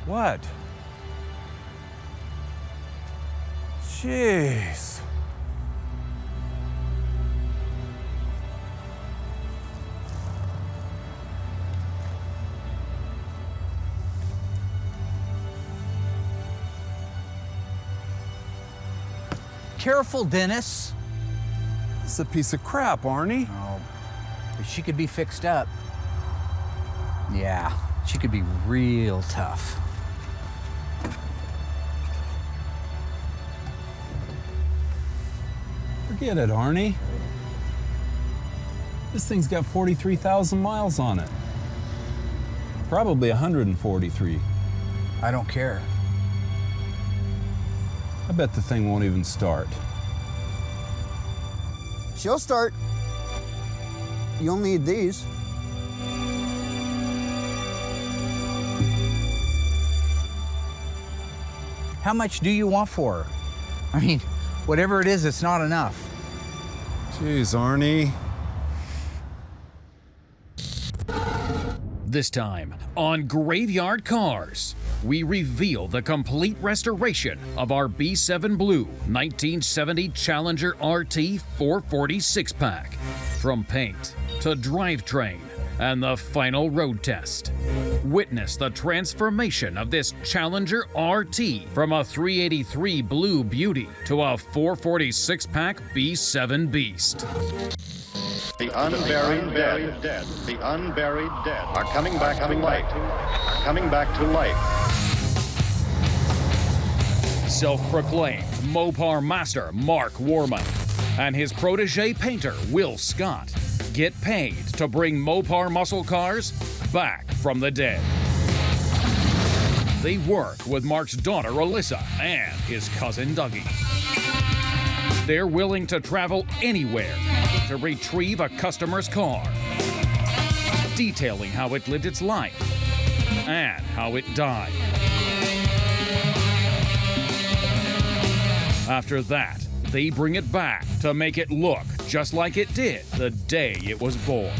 What? Jeez. Careful, Dennis. This is a piece of crap, Arnie. Oh, but she could be fixed up. Yeah, she could be real tough. Forget it, Arnie. This thing's got 43,000 miles on it. Probably 143. I don't care. I bet the thing won't even start. She'll start. You'll need these. How much do you want for her? I mean, whatever it is, it's not enough. Jeez, Arnie. This time on Graveyard Carz, we reveal the complete restoration of our B7 Blue 1970 Challenger RT 446 pack. From paint to drivetrain and the final road test. Witness the transformation of this Challenger RT from a 383 Blue Beauty to a 446 pack B7 Beast. The unburied dead, the unburied dead are coming back to life, coming back to life. Self-proclaimed Mopar master Mark Warman and his protege painter Will Scott get paid to bring Mopar muscle cars back from the dead. They work with Mark's daughter Alyssa and his cousin Dougie. They're willing to travel anywhere to retrieve a customer's car, detailing how it lived its life and how it died. After that, they bring it back to make it look just like it did the day it was born.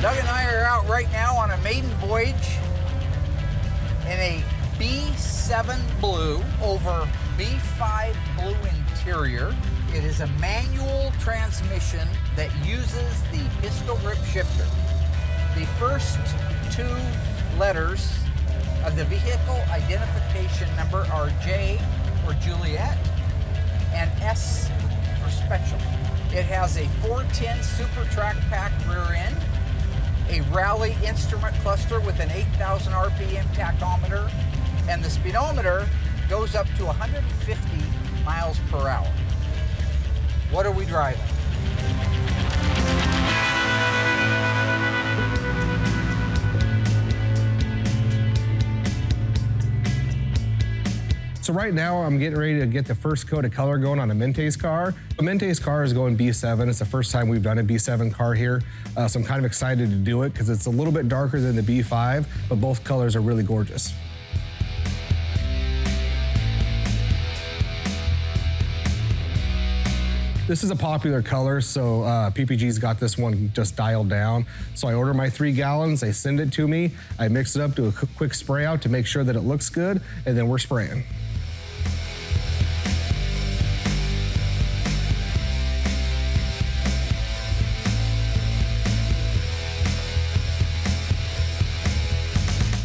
Doug and I are out right now on a maiden voyage in a B7 Blue over B5 Blue interior. It is a manual transmission that uses the pistol grip shifter. The first two letters of the vehicle identification number are J for Juliet and S for Special. It has a 410 Super Track Pack rear end, a Rally instrument cluster with an 8,000 RPM tachometer, and the speedometer goes up to 150 miles per hour. What are we driving? So right now I'm getting ready to get the first coat of color going on a Mente's car. A Mente's car is going B7. It's the first time we've done a B7 car here. So I'm kind of excited to do it because it's a little bit darker than the B5, but both colors are really gorgeous. This is a popular color, so PPG's got this one just dialed down. So I order my 3 gallons, they send it to me, I mix it up, do a quick spray out to make sure that it looks good, and then we're spraying.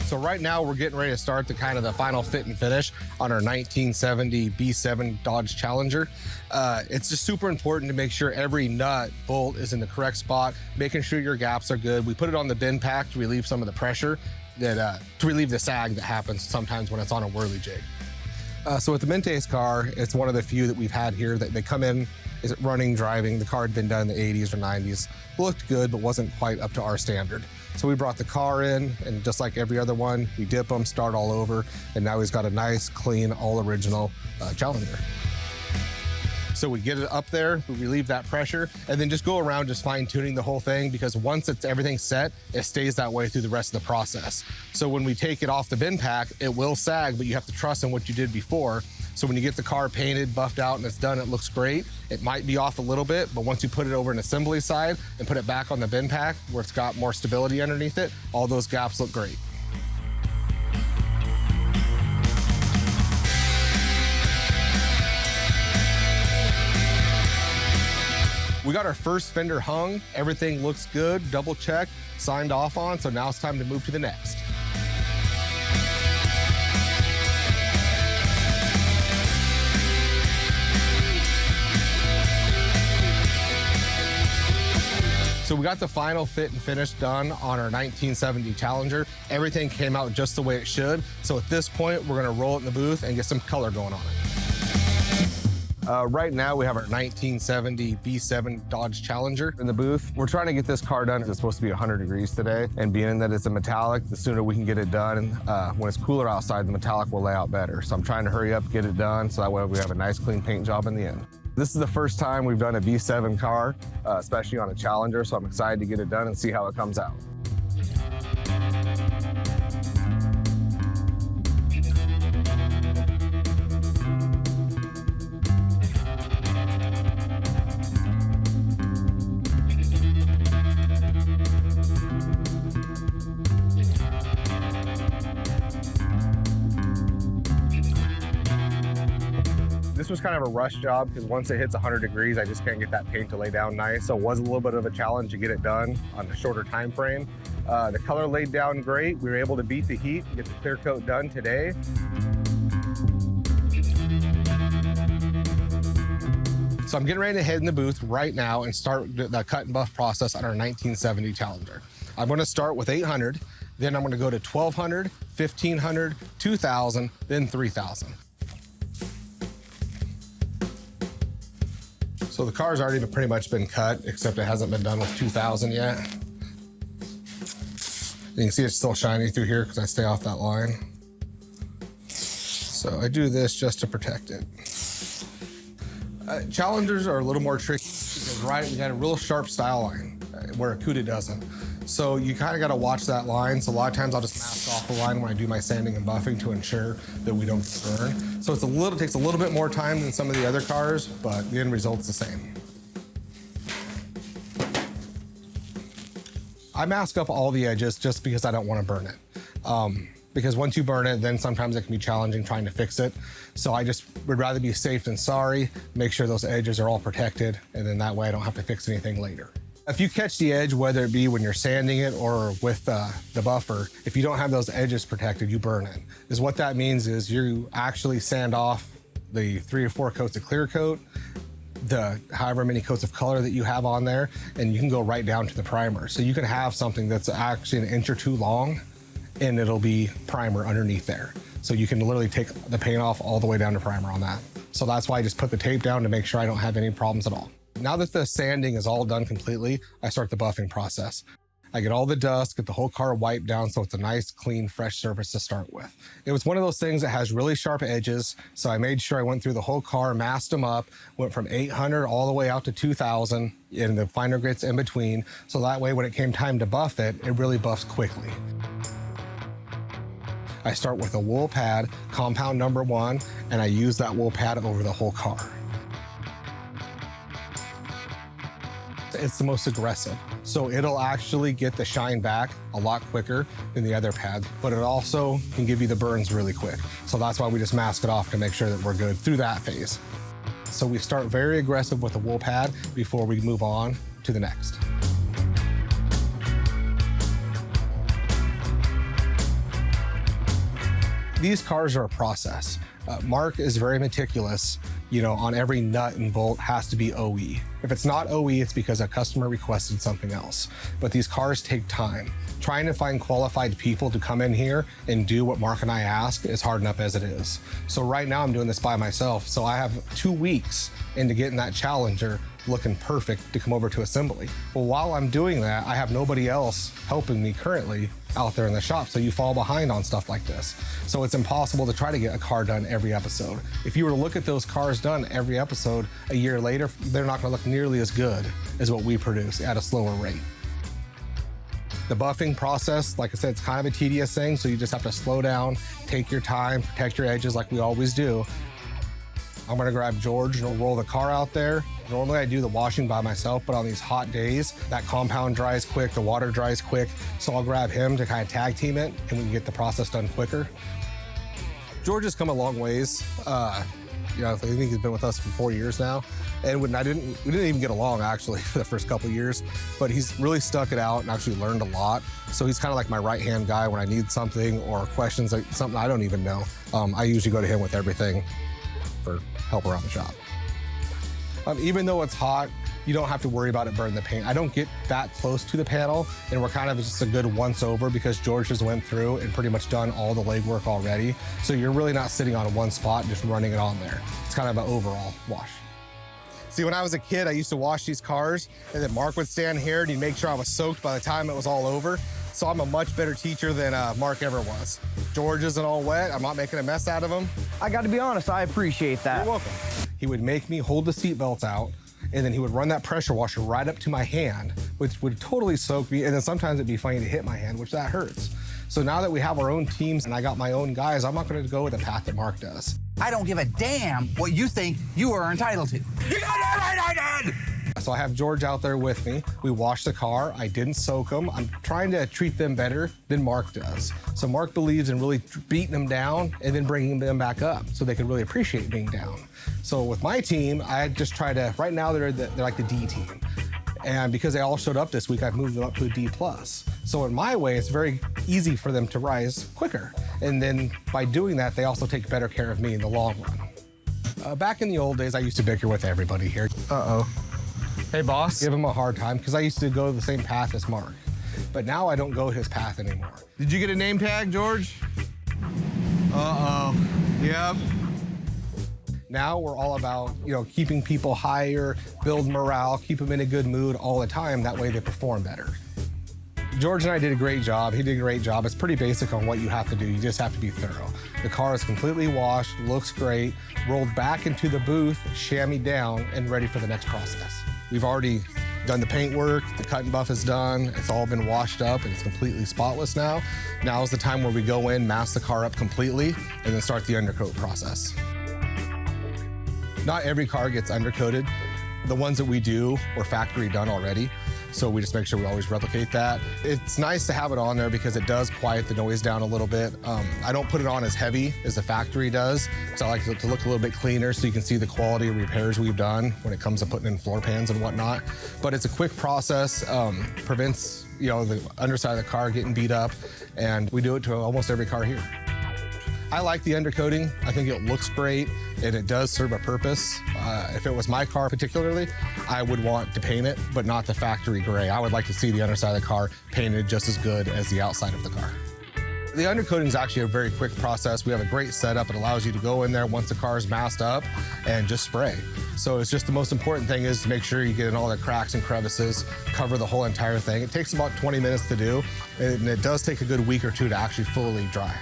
So right now we're getting ready to start the final fit and finish on our 1970 B7 Dodge Challenger. It's just super important to make sure every nut, bolt is in the correct spot, making sure your gaps are good. We put it on the bin pack to relieve some of the pressure, to relieve the sag that happens sometimes when it's on a whirly jig. So with the Mente's car, it's one of the few that we've had here that they come in, is it running, driving, the car had been done in the 80s or 90s, looked good, but wasn't quite up to our standard. So we brought the car in, and just like every other one, we dip them, start all over, and now he's got a nice, clean, all original Challenger. So we get it up there, we relieve that pressure, and then just go around just fine tuning the whole thing, because once everything's set, it stays that way through the rest of the process. So when we take it off the bin pack, it will sag, but you have to trust in what you did before. So when you get the car painted, buffed out, and it's done, it looks great. It might be off a little bit, but once you put it over an assembly side and put it back on the bin pack where it's got more stability underneath it, all those gaps look great. We got our first fender hung. Everything looks good, double checked, signed off on, so now it's time to move to the next. So we got the final fit and finish done on our 1970 Challenger. Everything came out just the way it should. So at this point, we're gonna roll it in the booth and get some color going on it. Right now, we have our 1970 B7 Dodge Challenger in the booth. We're trying to get this car done. It's supposed to be 100 degrees today, and being that it's a metallic, the sooner we can get it done. When it's cooler outside, the metallic will lay out better. So I'm trying to hurry up, get it done, so that way we have a nice clean paint job in the end. This is the first time we've done a B7 car, especially on a Challenger, so I'm excited to get it done and see how it comes out. This was kind of a rush job because once it hits 100 degrees, I just can't get that paint to lay down nice. So it was a little bit of a challenge to get it done on a shorter time frame. The color laid down great. We were able to beat the heat, get the clear coat done today. So I'm getting ready to head in the booth right now and start the cut and buff process on our 1970 Challenger. I'm going to start with 800, then I'm going to go to 1200, 1500, 2000, then 3000. So the car's already pretty much been cut, except it hasn't been done with 2000 yet. You can see it's still shiny through here because I stay off that line. So I do this just to protect it. Challengers are a little more tricky because, right, we got a real sharp style line where a Cuda doesn't. So you kind of got to watch that line. So a lot of times I'll just mask off the line when I do my sanding and buffing to ensure that we don't get burned. So it takes a little bit more time than some of the other cars, but the end result's the same. I mask up all the edges just because I don't want to burn it. Because once you burn it, then sometimes it can be challenging trying to fix it. So I just would rather be safe than sorry, make sure those edges are all protected, and then that way I don't have to fix anything later. If you catch the edge, whether it be when you're sanding it or with the buffer, if you don't have those edges protected, you burn it. Is what that means is you actually sand off the 3 or 4 coats of clear coat, the however many coats of color that you have on there, and you can go right down to the primer. So you can have something that's actually 1 inch or 2 long, and it'll be primer underneath there. So you can literally take the paint off all the way down to primer on that. So that's why I just put the tape down to make sure I don't have any problems at all. Now that the sanding is all done completely, I start the buffing process. I get all the dust, get the whole car wiped down so it's a nice, clean, fresh surface to start with. It was one of those things that has really sharp edges, so I made sure I went through the whole car, masked them up, went from 800 all the way out to 2000, and the finer grits in between, so that way when it came time to buff it, it really buffs quickly. I start with a wool pad, compound number 1, and I use that wool pad over the whole car. It's the most aggressive. So it'll actually get the shine back a lot quicker than the other pads, but it also can give you the burns really quick. So that's why we just mask it off to make sure that we're good through that phase. So we start very aggressive with the wool pad before we move on to the next. These cars are a process. Mark is very meticulous, on every nut and bolt has to be OE. If it's not OE, it's because a customer requested something else. But these cars take time. Trying to find qualified people to come in here and do what Mark and I ask is hard enough as it is. So right now I'm doing this by myself. So I have 2 weeks into getting that Challenger looking perfect to come over to assembly. Well, while I'm doing that, I have nobody else helping me currently out there in the shop, so you fall behind on stuff like this. So it's impossible to try to get a car done every episode. If you were to look at those cars done every episode a year later, they're not gonna look nearly as good as what we produce at a slower rate. The buffing process, like I said, it's kind of a tedious thing, so you just have to slow down, take your time, protect your edges like we always do. I'm gonna grab George and roll the car out there. Normally I do the washing by myself, but on these hot days, that compound dries quick, the water dries quick, so I'll grab him to kind of tag team it, and we can get the process done quicker. George has come a long ways. You know, I think he's been with us for 4 years now. And we didn't even get along actually for the first couple years, but he's really stuck it out and actually learned a lot. So he's kind of like my right-hand guy when I need something or questions, like something I don't even know. I usually go to him with everything for help around the shop. Even though it's hot, you don't have to worry about it burning the paint. I don't get that close to the panel, and we're kind of just a good once over because George just went through and pretty much done all the legwork already. So you're really not sitting on one spot and just running it on there. It's kind of an overall wash. See, when I was a kid, I used to wash these cars, and then Mark would stand here and he'd make sure I was soaked by the time it was all over. So I'm a much better teacher than Mark ever was. George isn't all wet. I'm not making a mess out of him. I got to be honest, I appreciate that. You're welcome. He would make me hold the seat belts out, and then he would run that pressure washer right up to my hand, which would totally soak me. And then sometimes it'd be funny to hit my hand, which that hurts. So now that we have our own teams and I got my own guys, I'm not going to go with the path that Mark does. I don't give a damn what you think you are entitled to. You got it right, I did! So I have George out there with me. We washed the car. I didn't soak them. I'm trying to treat them better than Mark does. So Mark believes in really beating them down and then bringing them back up so they can really appreciate being down. So with my team, I just try to, right now they're like the D team. And because they all showed up this week, I've moved them up to a D+. So in my way, it's very easy for them to rise quicker. And then by doing that, they also take better care of me in the long run. Back in the old days, I used to bicker with everybody here. Uh-oh. Hey, boss. Give him a hard time because I used to go the same path as Mark. But now I don't go his path anymore. Did you get a name tag, George? Uh-oh. Yep. Now we're all about, keeping people higher, build morale, keep them in a good mood all the time. That way they perform better. George and I did a great job. He did a great job. It's pretty basic on what you have to do. You just have to be thorough. The car is completely washed, looks great, rolled back into the booth, chamois down, and ready for the next process. We've already done the paint work, the cut and buff is done, it's all been washed up and it's completely spotless now. Now is the time where we go in, mask the car up completely, and then start the undercoat process. Not every car gets undercoated. The ones that we do were factory done already, so we just make sure we always replicate that. It's nice to have it on there because it does quiet the noise down a little bit. I don't put it on as heavy as the factory does, so I like it to look a little bit cleaner so you can see the quality of repairs we've done when it comes to putting in floor pans and whatnot. But it's a quick process, prevents the underside of the car getting beat up, and we do it to almost every car here. I like the undercoating. I think it looks great and it does serve a purpose. If it was my car particularly, I would want to paint it, but not the factory gray. I would like to see the underside of the car painted just as good as the outside of the car. The undercoating is actually a very quick process. We have a great setup. It allows you to go in there once the car is masked up and just spray. So it's just the most important thing is to make sure you get in all the cracks and crevices, cover the whole entire thing. It takes about 20 minutes to do, and it does take a good week or two to actually fully dry.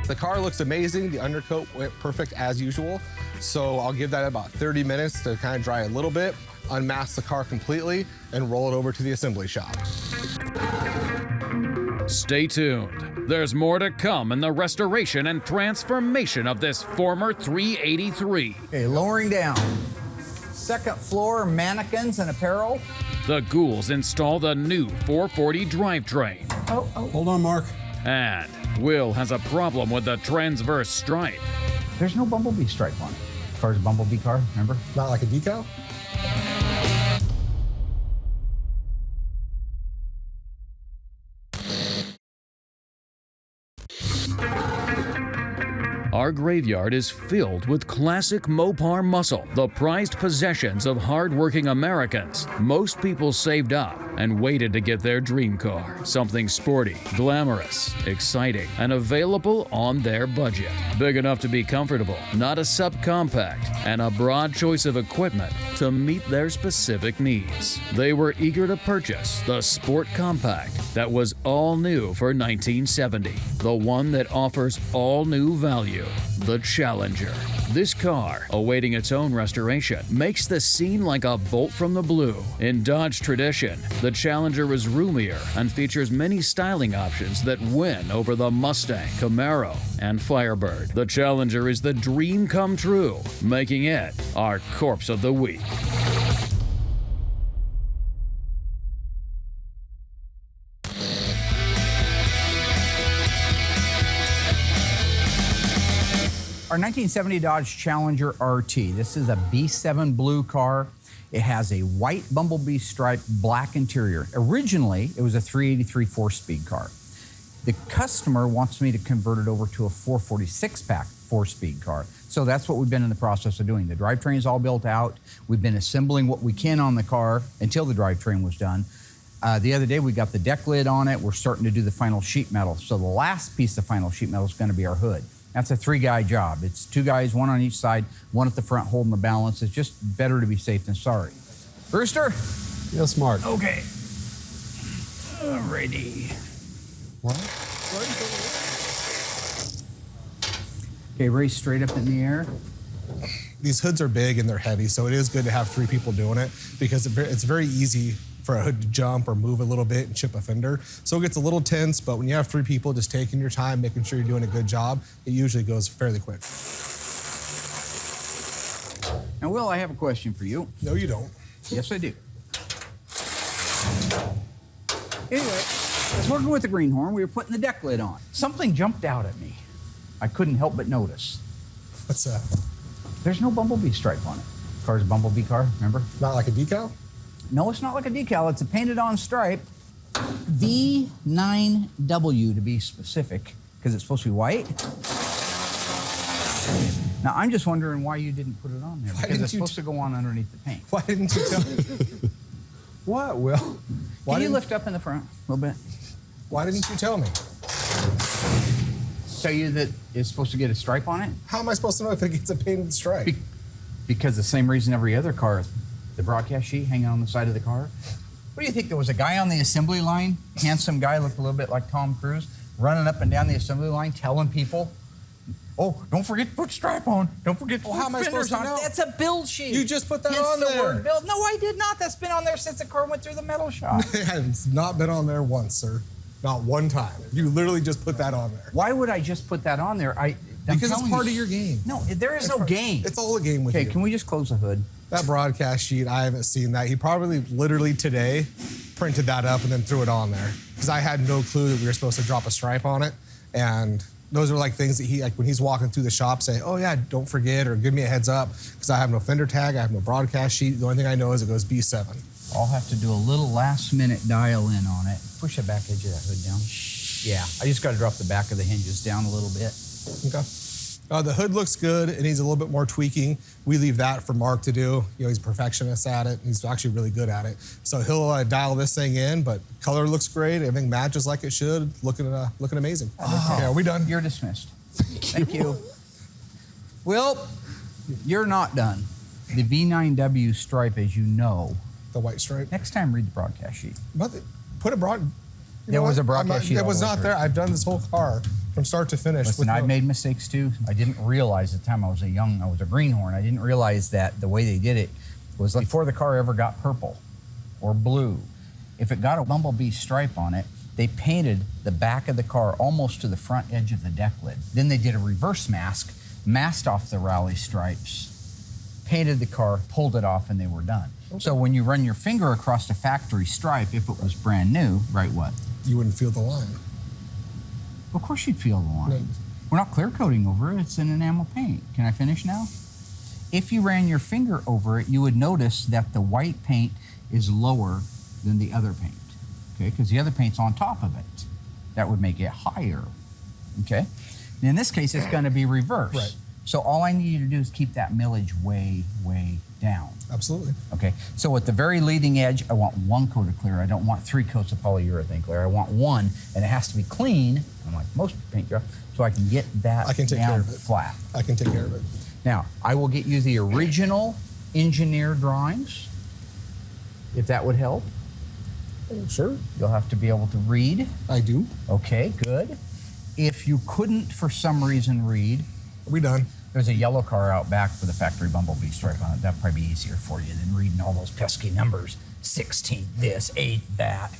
The car looks amazing. The undercoat went perfect as usual. So I'll give that about 30 minutes to kind of dry a little bit, unmask the car completely, and roll it over to the assembly shop. Stay tuned. There's more to come in the restoration and transformation of this former 383. Okay, lowering down. Second floor mannequins and apparel. The Ghouls install the new 440 drivetrain. Hold on, Mark. And Will has a problem with the transverse stripe. There's no Bumblebee stripe on it. Car's a Bumblebee car, remember? Not like a decal? Our graveyard is filled with classic Mopar muscle, the prized possessions of hard-working Americans. Most people saved up and waited to get their dream car. Something sporty, glamorous, exciting, and available on their budget. Big enough to be comfortable, not a subcompact, and a broad choice of equipment to meet their specific needs. They were eager to purchase the Sport Compact that was all new for 1970, the one that offers all new value, the Challenger. This car, awaiting its own restoration, makes the scene like a bolt from the blue. In Dodge tradition, the Challenger is roomier and features many styling options that win over the Mustang, Camaro, and Firebird. The Challenger is the dream come true, making it our corpse of the week. Our 1970 Dodge Challenger RT. This is a B7 Blue car. It has a white Bumblebee stripe, black interior. Originally, it was a 383 4-speed car. The customer wants me to convert it over to a 446-pack 4-speed car. So that's what we've been in the process of doing. The drivetrain is all built out. We've been assembling what we can on the car until the drivetrain was done. The other day, we got the deck lid on it. We're starting to do the final sheet metal. So the last piece of final sheet metal is going to be our hood. That's a 3-guy job. It's 2 guys, 1 on each side, 1 at the front holding the balance. It's just better to be safe than sorry. Brewster? Yes, Mark. Okay. Alrighty. What? Okay, raise straight up in the air. These hoods are big and they're heavy, so it is good to have 3 people doing it because it's very easy for a hood to jump or move a little bit and chip a fender. So it gets a little tense, but when you have 3 people just taking your time, making sure you're doing a good job, it usually goes fairly quick. Now, Will, I have a question for you. No, you don't. Yes, I do. Anyway, I was working with the greenhorn. We were putting the deck lid on. Something jumped out at me. I couldn't help but notice. What's that? There's no Bumblebee stripe on it. Car's a Bumblebee car, remember? Not like a decal? No, it's not like a decal. It's a painted-on stripe. V9W to be specific, because it's supposed to be white. Now, I'm just wondering why you didn't put it on there, because it's supposed to go on underneath the paint. Why didn't you tell me? What, Will? Can you lift up in the front a little bit? Why didn't you tell me? Tell you that it's supposed to get a stripe on it? How am I supposed to know if it gets a painted stripe? Because the same reason every other car, the broadcast sheet hanging on the side of the car. What do you think? There was a guy on the assembly line, handsome guy, looked a little bit like Tom Cruise, running up and down the assembly line telling people, oh, don't forget to put stripe on. Don't forget to put how am I supposed fenders to on. know? That's a build sheet. You just put that Hence on the there. word build. No, I did not. That's been on there since the car went through the metal shop. It's not been on there once, sir. Not one time. You literally just put that on there. Why would I just put that on there? Because it's part of your game. No, there is no game. It's all a game with you. Okay, can we just close the hood? That broadcast sheet, I haven't seen that. He probably literally today printed that up and then threw it on there. Because I had no clue that we were supposed to drop a stripe on it. And those are like things that he, like when he's walking through the shop, say, oh yeah, don't forget or give me a heads up. Because I have no fender tag, I have no broadcast sheet. The only thing I know is it goes B7. I'll have to do a little last minute dial in on it. Push the back edge of that hood down. Yeah, I just got to drop the back of the hinges down a little bit. Okay. The hood looks good. It needs a little bit more tweaking. We leave that for Mark to do. You know, he's a perfectionist at it. He's actually really good at it. So he'll dial this thing in, but color looks great. Everything matches like it should. Looking amazing. Okay, are we done? You're dismissed. Thank you. Will, you're not done. The V9W stripe, as you know. The white stripe. Next time, read the broadcast sheet. Put a broad. There was a broadcast sheet. It was not there. I've done this whole car from start to finish. Listen, I've made mistakes too. I didn't realize at the time I was a greenhorn. I didn't realize that the way they did it was like before the car ever got purple or blue. If it got a Bumblebee stripe on it, they painted the back of the car almost to the front edge of the deck lid. Then they did a reverse mask, masked off the rally stripes, painted the car, pulled it off, and they were done. Okay. So when you run your finger across a factory stripe, if it was brand new, right, what? You wouldn't feel the line. Of course you'd feel the line. No. We're not clear coating over it, it's an enamel paint. Can I finish now? If you ran your finger over it, you would notice that the white paint is lower than the other paint, okay? Because the other paint's on top of it. That would make it higher, okay? In this case, it's going to be reverse. Right. So all I need you to do is keep that millage way, way down. Absolutely. Okay, so at the very leading edge, I want 1 coat of clear. I don't want 3 coats of polyurethane clear. I want 1, and it has to be clean, unlike most paint jobs, so I can get that I can take down care of it. flat. I can take care of it. Now, I will get you the original engineer drawings, if that would help. Sure. You'll have to be able to read. I do. Okay, good. If you couldn't, for some reason, read, Are we done? there's a yellow car out back with a factory Bumblebee stripe on it. That'd probably be easier for you than reading all those pesky numbers. 16 this, 8 that.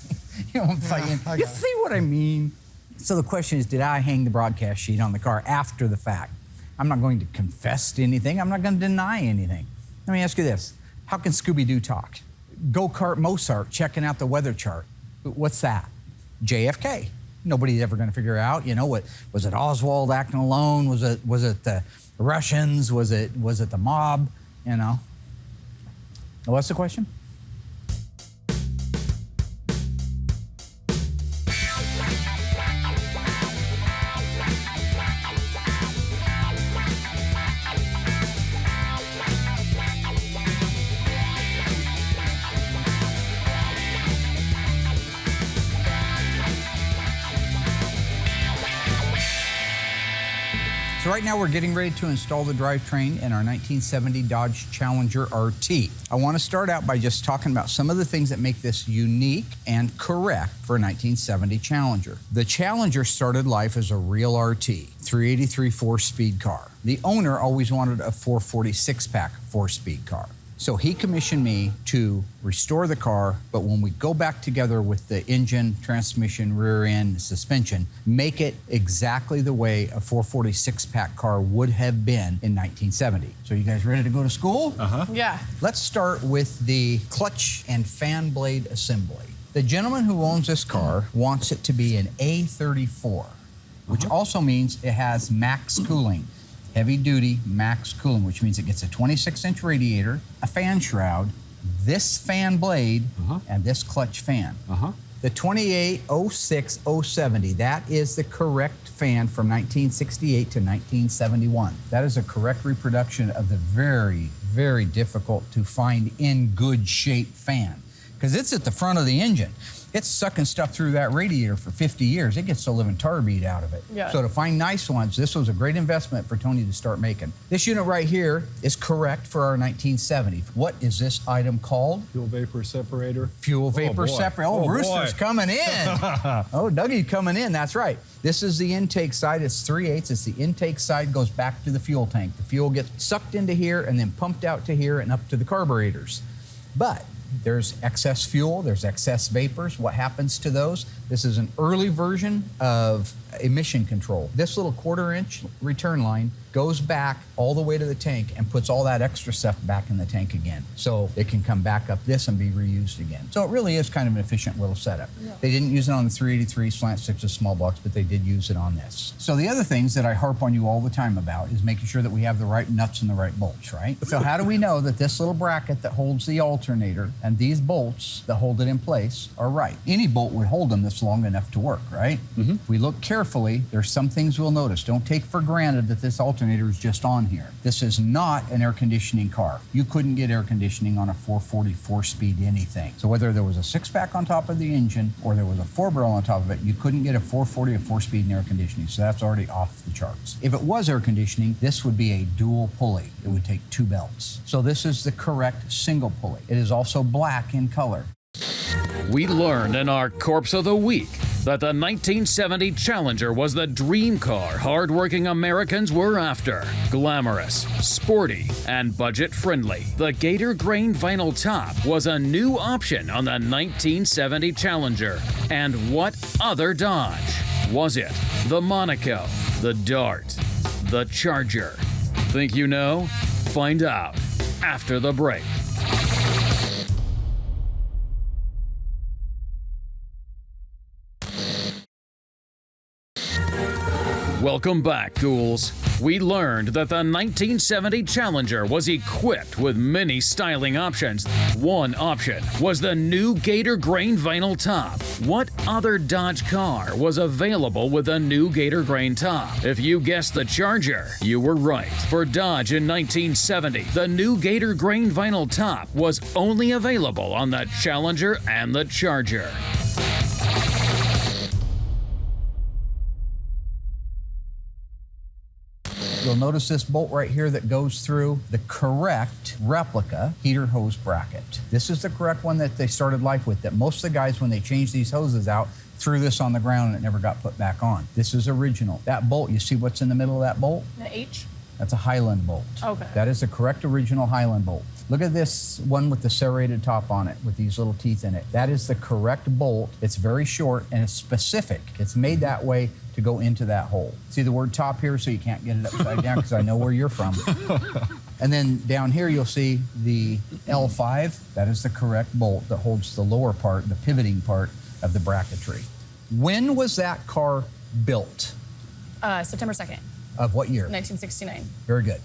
You know what I'm saying? I You got it. see what I mean? So the question is, did I hang the broadcast sheet on the car after the fact? I'm not going to confess to anything. I'm not going to deny anything. Let me ask you this. How can Scooby-Doo talk? Go-kart Mozart checking out the weather chart. What's that? JFK. Nobody's ever going to figure out, you know, what was it Oswald acting alone? Was it the Russians? Was it the mob? You know. What's the question? So right now we're getting ready to install the drivetrain in our 1970 Dodge Challenger RT. I want to start out by just talking about some of the things that make this unique and correct for a 1970 Challenger. The Challenger started life as a real RT, 383 4-speed car. The owner always wanted a 440 6-pack 4-speed car. So he commissioned me to restore the car, but when we go back together with the engine, transmission, rear end, suspension, make it exactly the way a 440 6-pack car would have been in 1970. So you guys ready to go to school? Yeah. Let's start with the clutch and fan blade assembly. The gentleman who owns this car wants it to be an A34, which also means it has max cooling. Heavy-duty max cooling, which means it gets a 26-inch radiator, a fan shroud, this fan blade, and this clutch fan. The 2806-070, that is the correct fan from 1968 to 1971. That is a correct reproduction of the very, very difficult to find in good shape fan, because it's at the front of the engine. It's sucking stuff through that radiator for 50 years. It gets the living tar beat out of it. Yeah. So to find nice ones, this was a great investment for Tony to start making. This unit right here is correct for our 1970. What is this item called? Fuel vapor separator. Fuel vapor boy. separator. Oh, Oh, Rooster's boy. coming in. Oh, Dougie's coming in, that's right. This is the intake side, it's 3/8. It's the intake side, goes back to the fuel tank. The fuel gets sucked into here and then pumped out to here and up to the carburetors. But there's excess fuel, there's excess vapors. What happens to those? This is an early version of emission control. This little 1/4-inch return line goes back all the way to the tank and puts all that extra stuff back in the tank again. So it can come back up this and be reused again. So it really is kind of an efficient little setup. Yeah. They didn't use it on the 383 slant 6 small blocks, but they did use it on this. So the other things that I harp on you all the time about is making sure that we have the right nuts and the right bolts, right? So how do we know that this little bracket that holds the alternator and these bolts that hold it in place are right? Any bolt would hold them this long enough to work, right? If we look carefully, there's some things we'll notice. Don't take for granted that this alternator is just on here. This is not an air conditioning car. You couldn't get air conditioning on a 440 4-speed anything. So whether there was a 6-pack on top of the engine or there was a 4-barrel on top of it, you couldn't get a 440 or 4-speed in air conditioning. So that's already off the charts. If it was air conditioning, this would be a dual pulley. It would take 2 belts. So this is the correct single pulley. It is also black in color. We learned in our Corpse of the Week that the 1970 Challenger was the dream car hardworking Americans were after. Glamorous, sporty, and budget-friendly. The Gator Grain vinyl top was a new option on the 1970 Challenger. And what other Dodge? Was it the Monaco, the Dart, the Charger? Think you know? Find out after the break. Welcome back, Ghouls. We learned that the 1970 Challenger was equipped with many styling options. One option was the new Gator Grain vinyl top. What other Dodge car was available with a new Gator Grain top? If you guessed the Charger, you were right. For Dodge in 1970, the new Gator Grain vinyl top was only available on the Challenger and the Charger. You'll notice this bolt right here that goes through the correct replica heater hose bracket. This is the correct one that they started life with, that most of the guys, when they changed these hoses out, threw this on the ground and it never got put back on. This is original. That bolt, you see what's in the middle of that bolt? The H? That's a Highland Bolt. Okay. That is the correct original Highland Bolt. Look at this one with the serrated top on it with these little teeth in it. That is the correct bolt. It's very short and it's specific. It's made that way to go into that hole. See the word top here, so you can't get it upside down because I know where you're from. And then down here you'll see the L5. That is the correct bolt that holds the lower part, the pivoting part of the bracketry. When was that car built? September 2nd, Of what year? 1969. Very good.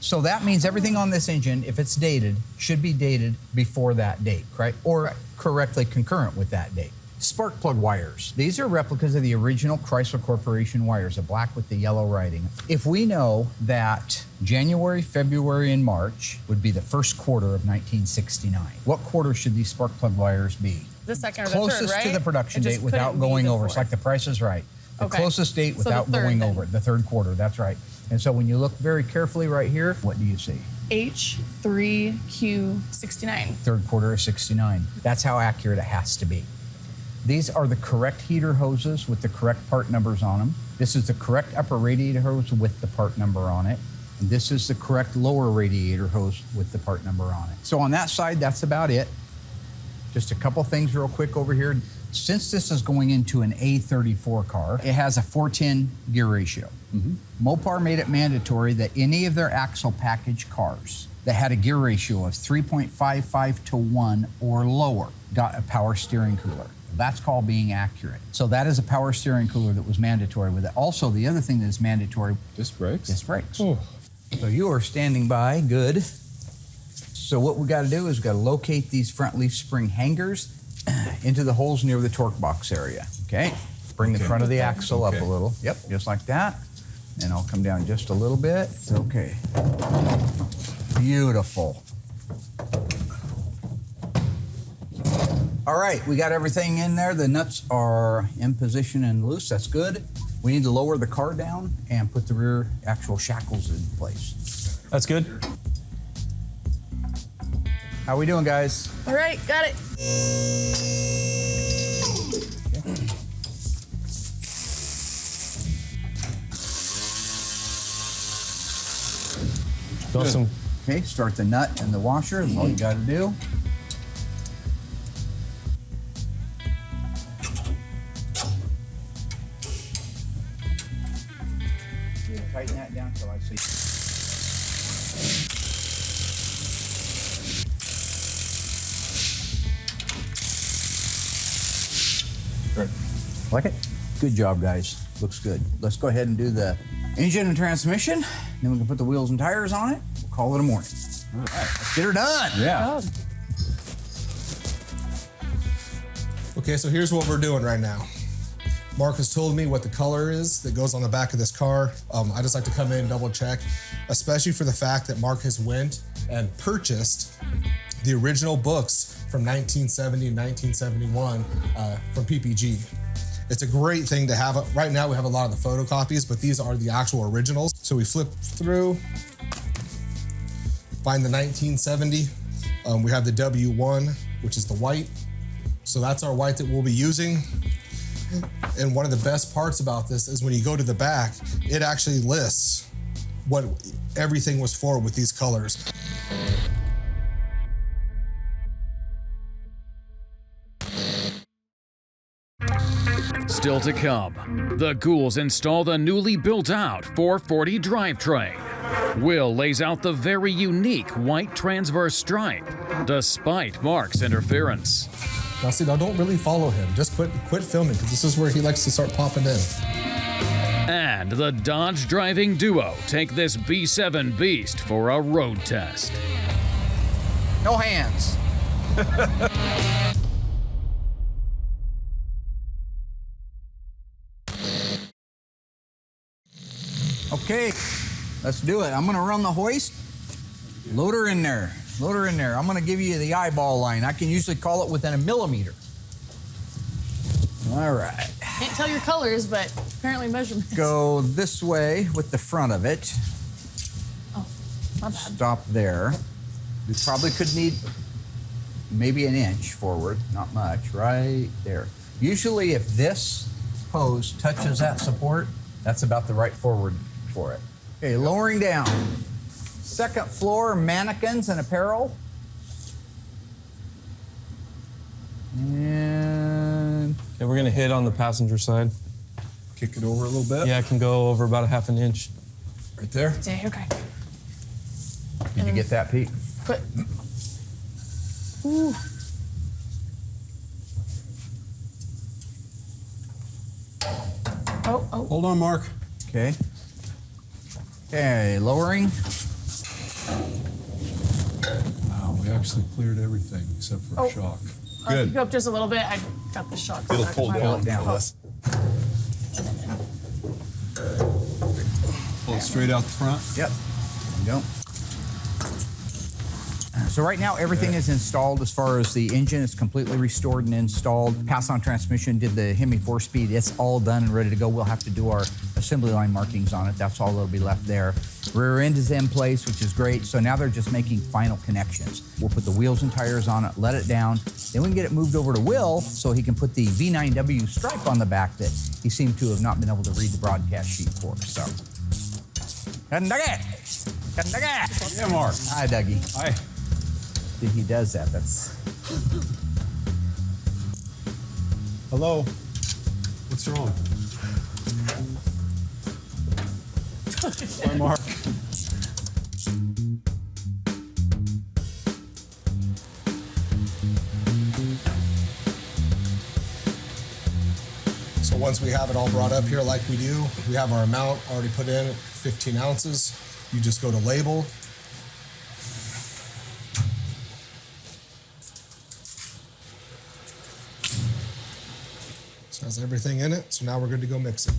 So that means everything on this engine, if it's dated, should be dated before that date, right? Or correctly concurrent with that date. Spark plug wires. These are replicas of the original Chrysler Corporation wires, the black with the yellow writing. If we know that January, February, and March would be the first quarter of 1969, what quarter should these spark plug wires be? The second or the Closest third, right? to the production It just date without couldn't be going the over. It's fourth. like the Price is Right. The Okay. closest date So the without third, going then. over it, the third quarter, that's right. And so when you look very carefully right here, what do you see? H3Q69. Third quarter of 69. That's how accurate it has to be. These are the correct heater hoses with the correct part numbers on them. This is the correct upper radiator hose with the part number on it. And this is the correct lower radiator hose with the part number on it. So on that side, that's about it. Just a couple things real quick over here. Since this is going into an A34 car, it has a 4:10 gear ratio. Mopar made it mandatory that any of their axle package cars that had a gear ratio of 3.55 to 1 or lower got a power steering cooler. That's called being accurate. So that is a power steering cooler that was mandatory with it. Also, the other thing that is mandatory, Disc brakes? disc brakes. So you are standing by, good. So what we gotta do is we gotta locate these front leaf spring hangers into the holes near the torque box area, okay? Bring the front of the axle up a little. Yep, just like that. And I'll come down just a little bit. Okay. Beautiful. All right, we got everything in there. The nuts are in position and loose, that's good. We need to lower the car down and put the rear actual shackles in place. That's good. How we doing, guys? All right, got it. Awesome. Okay, start the nut and the washer, that's all you gotta do. Yeah, tighten that down till I see. Great. Like it? Good job, guys. Looks good. Let's go ahead and do the engine and transmission. Then we can put the wheels and tires on it. We'll call it a morning. All right, let's get her done. Yeah. Okay, so here's what we're doing right now. Mark has told me what the color is that goes on the back of this car. I just like to come in and double check, especially for the fact that Mark has went and purchased the original books from 1970 and 1971 from PPG. It's a great thing to have. Right now we have a lot of the photocopies, but these are the actual originals. So we flip through, find the 1970. We have the W1, which is the white. So that's our white that we'll be using. And one of the best parts about this is when you go to the back, it actually lists what everything was for with these colors. Still to come, the Ghouls install the newly built out 440 drivetrain. Will lays out the very unique white transverse stripe, despite Mark's interference. Now don't really follow him. Just quit filming, because this is where he likes to start popping in. And and the Dodge driving duo take this B7 beast for a road test. No hands. Okay, let's do it. I'm gonna run the hoist. Load her in there. Load her in there. I'm gonna give you the eyeball line. I can usually call it within a millimeter. All right. Can't tell your colors, but apparently measurements. Go this way with the front of it. Oh, my bad. Stop there. We probably could need maybe an inch forward, not much, right there. Usually if this post touches that support, that's about the right forward for it. Okay, lowering down. Second floor, mannequins and apparel. And Okay, we're gonna hit on the passenger side. Kick it over a little bit. Yeah, it can go over about a half an inch. Right there. Okay. did you get that, Pete? Put. Ooh. Oh. Hold on, Mark. Okay. Okay, lowering. Wow, we actually cleared everything except for Oh. a shock. You go up just a little bit. I got the shock. It'll pull down. Pull it straight out the front. Yep. There you go. So right now everything is installed as far as the engine is completely restored and installed. Pass-on transmission, did the Hemi 4-speed. It's all done and ready to go. We'll have to do our assembly line markings on it. That's all that'll be left there. Rear end is in place, which is great. So now they're just making final connections. We'll put the wheels and tires on it, let it down. Then we can get it moved over to Will so he can put the V9W stripe on the back that he seemed to have not been able to read the broadcast sheet for. So, Dougie! Yeah, Mark. Hi, Dougie. Hi. Think he does that. That's Hello. What's wrong? Hi, Mark. So once we have it all brought up here like we do, we have our amount already put in, 15 ounces. You just go to label. So it has everything in it, so now we're good to go mix it.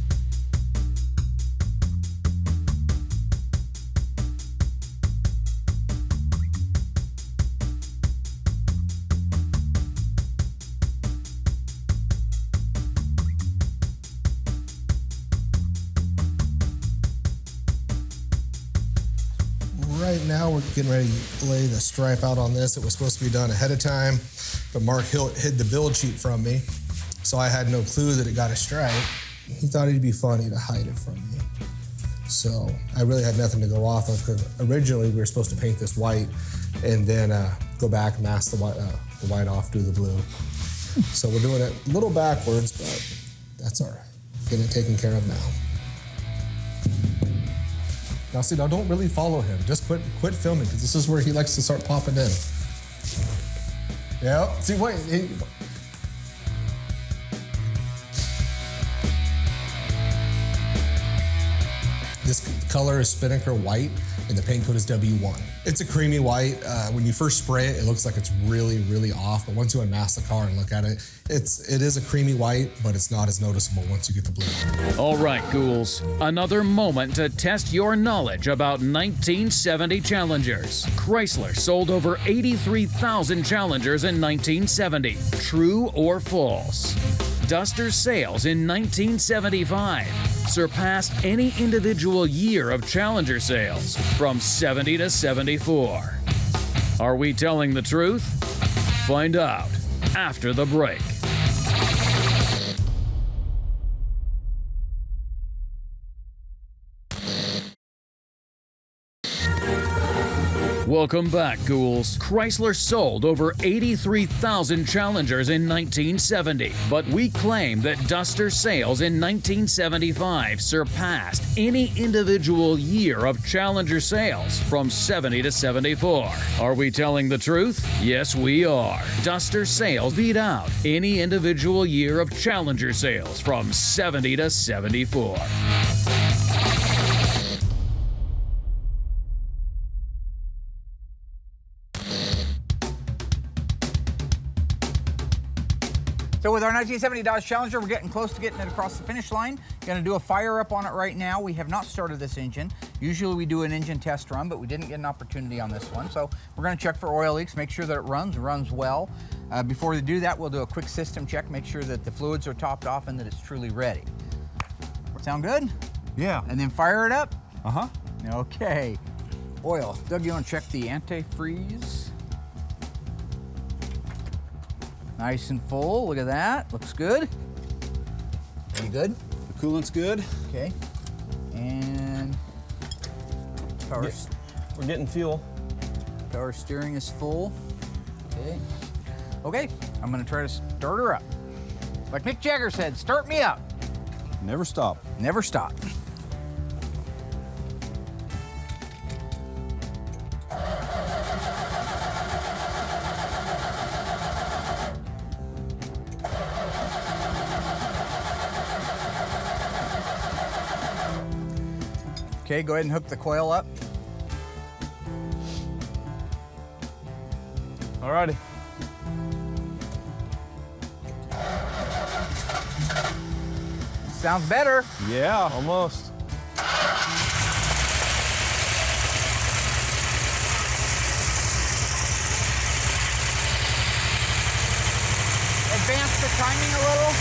Right now, we're getting ready to lay the stripe out on this. It was supposed to be done ahead of time, but Mark hid the build sheet from me, so I had no clue that it got a stripe. He thought it'd be funny to hide it from me. So I really had nothing to go off of, because originally we were supposed to paint this white and then go back and mask the white off, do the blue. So we're doing it a little backwards, but that's all right. Getting it taken care of now. Now see, now don't really follow him. Just quit filming, because this is where he likes to start popping in. Yeah, see, wait. This color is Spinnaker white, and the paint code is W1. It's a creamy white. When you first spray it, it looks like it's really, really off, but once you unmask the car and look at it, it is a creamy white, but it's not as noticeable once you get the blue. All right, Ghouls, another moment to test your knowledge about 1970 Challengers. Chrysler sold over 83,000 Challengers in 1970. True or false? Duster sales in 1975 surpassed any individual year of Challenger sales from 70 to 74. Are we telling the truth? Find out after the break. Welcome back, Ghouls. Chrysler sold over 83,000 Challengers in 1970, but we claim that Duster sales in 1975 surpassed any individual year of Challenger sales from 70 to 74. Are we telling the truth? Yes, we are. Duster sales beat out any individual year of Challenger sales from 70 to 74. So with our 1970 Dodge Challenger, we're getting close to getting it across the finish line. Gonna do a fire up on it right now. We have not started this engine. Usually we do an engine test run, but we didn't get an opportunity on this one. So we're gonna check for oil leaks, make sure that it runs well. Before we do that, we'll do a quick system check, make sure that the fluids are topped off and that it's truly ready. Sound good? Yeah. And then fire it up? Uh-huh. Okay. Oil. Doug, you want to check the antifreeze? Nice and full. Look at that. Looks good. You good? The coolant's good. Okay. And power, We're getting fuel. power steering is full. Okay. Okay. I'm going to try to start her up. Like Mick Jagger said, start me up. Never stop. Never stop. Okay, go ahead and hook the coil up. Alrighty. Sounds better. Yeah. Almost. Advance the timing a little.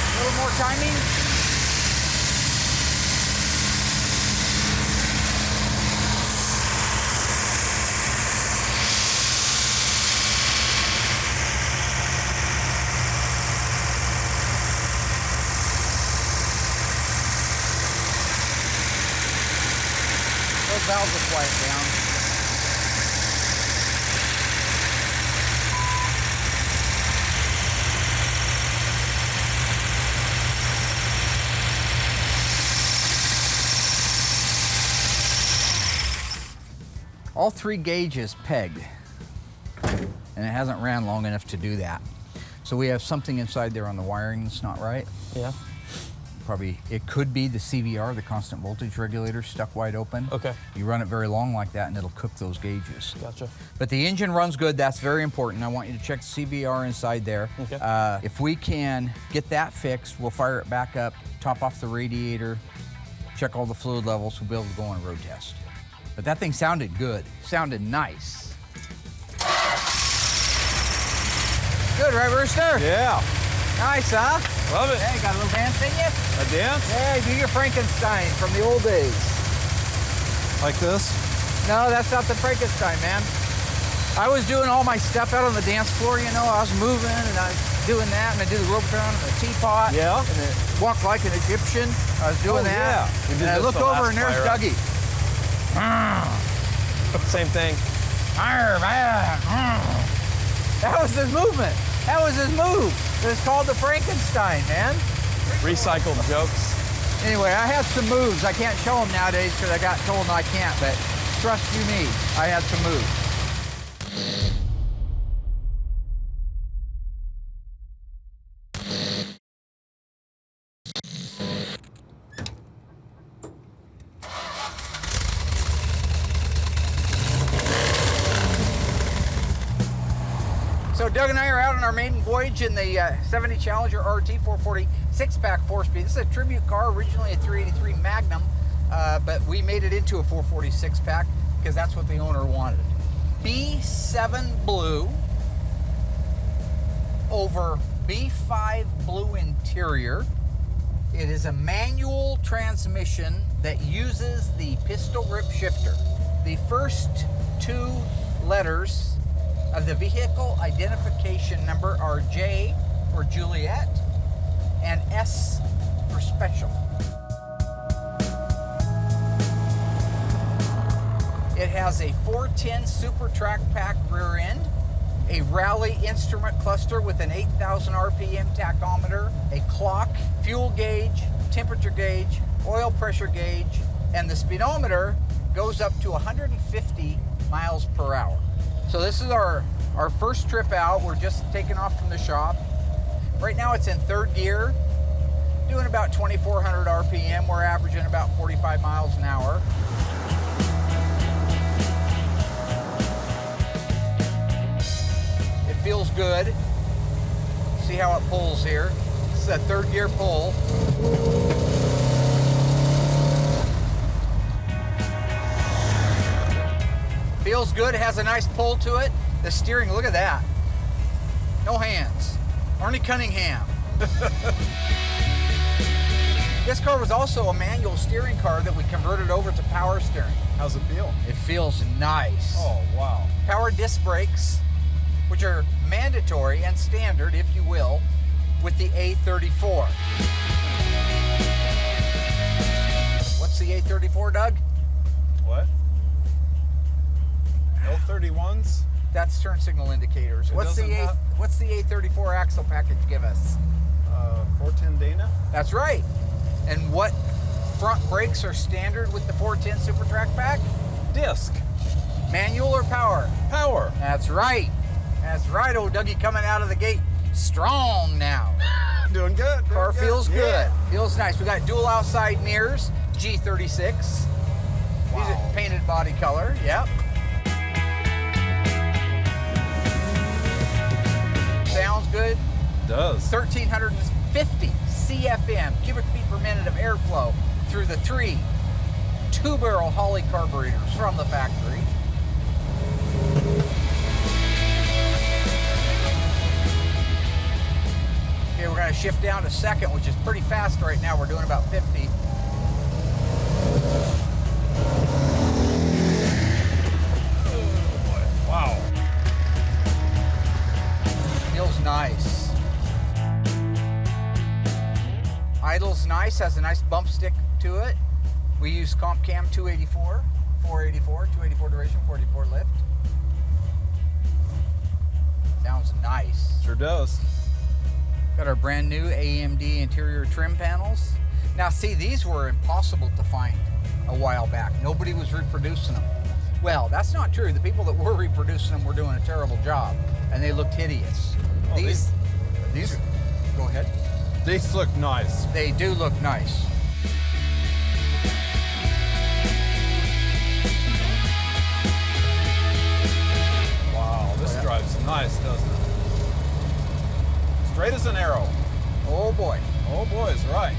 A little more timing. Those valves will quiet down. All three gauges pegged, and it hasn't ran long enough to do that. So we have something inside there on the wiring that's not right. Yeah. Probably, it could be the CVR, the constant voltage regulator, stuck wide open. Okay. You run it very long like that and it'll cook those gauges. Gotcha. But the engine runs good, that's very important. I want you to check the CVR inside there. Okay. If we can get that fixed, we'll fire it back up, top off the radiator, check all the fluid levels, we'll be able to go on a road test. But that thing sounded good, sounded nice. Good, right, Rooster? Yeah. Nice, huh? Love it. Hey, got a little dance in you? A dance? Hey, do your Frankenstein from the old days. Like this? No, that's not the Frankenstein, man. I was doing all my stuff out on the dance floor, you know. I was moving and I was doing that, and I did the rope turn and the teapot. Yeah. And then walk like an Egyptian. I was doing that. Yeah. We did And I this looked the over last and there's fire up. Dougie. Same thing. That was his movement. That was his move. It was called the Frankenstein, man. Recycled jokes. Anyway, I had some moves. I can't show them nowadays because I got told I can't, but trust you me, I had some moves. So Doug and I are out on our maiden voyage in the 70 Challenger RT 440 6-pack 4-speed. This is a tribute car, originally a 383 Magnum, but we made it into a 440 6-pack because that's what the owner wanted. B7 Blue over B5 Blue interior. It is a manual transmission that uses the pistol grip shifter. The first two letters of the vehicle identification number are J for Juliet and S for special. It has a 410 Super Track Pack rear end, a Rally instrument cluster with an 8,000 RPM tachometer, a clock, fuel gauge, temperature gauge, oil pressure gauge, and the speedometer goes up to 150 miles per hour. So this is our first trip out. We're just taking off from the shop. Right now it's in third gear, doing about 2,400 RPM. We're averaging about 45 miles an hour. feels good. See how it pulls here. This is a 3rd gear pull. Feels good, has a nice pull to it. The steering, look at that. No hands. Arnie Cunningham. This car was also a manual steering car that we converted over to power steering. How's it feel? It feels nice. Oh, wow. Power Disc brakes, which are mandatory and standard, if you will, with the A34. What's the A34, Doug? What? L31s? That's turn signal indicators. What's the A34 axle package give us? 410 Dana? That's right. And what front brakes are standard with the 410 Super Track pack? Disc. Manual or power? Power. That's right. That's right, old Dougie coming out of the gate strong now. Doing good. Car feels good. Feels nice. We got dual outside mirrors, G36. Wow. These are painted body color, yep. Sounds good. Does. 1,350 CFM, cubic feet per minute of airflow through the 3 2-barrel Holley carburetors from the factory. Okay, we're going to shift down to 2nd, which is pretty fast right now. We're doing about 50. Oh boy. Wow. Feels nice. Idle's nice, has a nice bump stick to it. We use Comp Cam 284, 484, 284 duration, 484 lift. Sounds nice. Sure does. Got our brand new AMD interior trim panels. Now see, these were impossible to find a while back. Nobody was reproducing them. Well, that's not true. The people that were reproducing them were doing a terrible job, and they looked hideous. Oh, these, go ahead. These look nice. They do look nice. Wow, this drives nice, doesn't it? Straight as an arrow. Oh boy. Oh boy is right.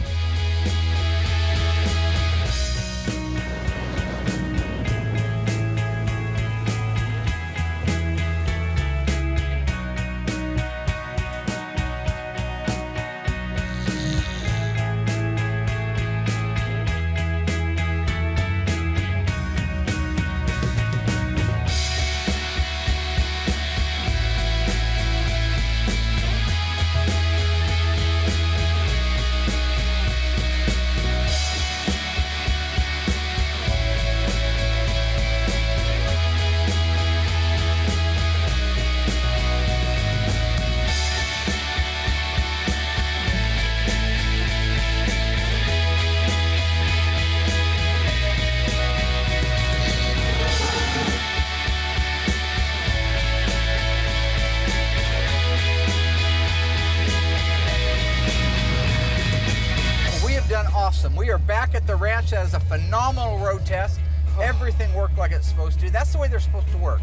Awesome. We are back at the ranch. That is a phenomenal road test. Everything worked like it's supposed to. That's the way they're supposed to work,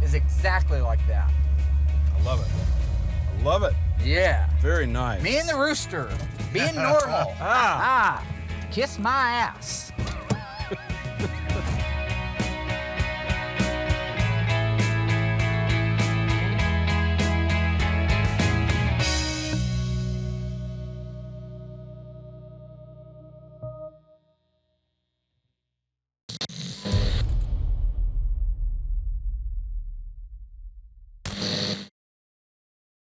is exactly like that. I love it. I love it. Yeah. Very nice. Me and the rooster, being normal. Kiss my ass.